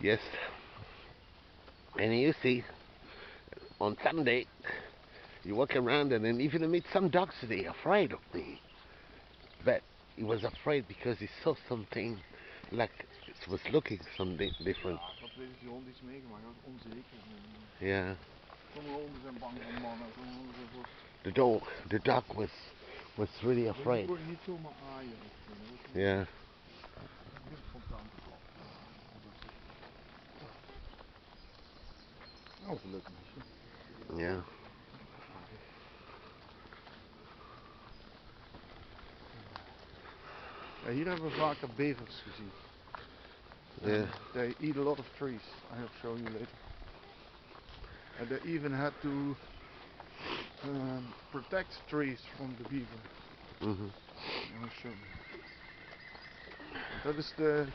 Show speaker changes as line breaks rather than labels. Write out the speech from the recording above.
Yes. And you see, on Sunday, you walk around and then even meet some dogs, they afraid of me. But he was afraid because he saw something like it was looking something different.
Ja, dat weet ik, die hond iets meegemaakt, ook onzeker.
Yeah.
Sommige honden zijn bang voor mannen, sommige honden zijn voor...
The dog was really afraid.
Je wordt niet zomaar aaien.
Yeah.
Niet spontaan te vallen. Oh, gelukkig meisje.
Yeah.
Ja, hier hebben we vaker bevers gezien.
Yeah.
They eat a lot of trees. I have shown you later. And they even had to protect trees from the beaver.
Mhm.
I will show you. Dat is de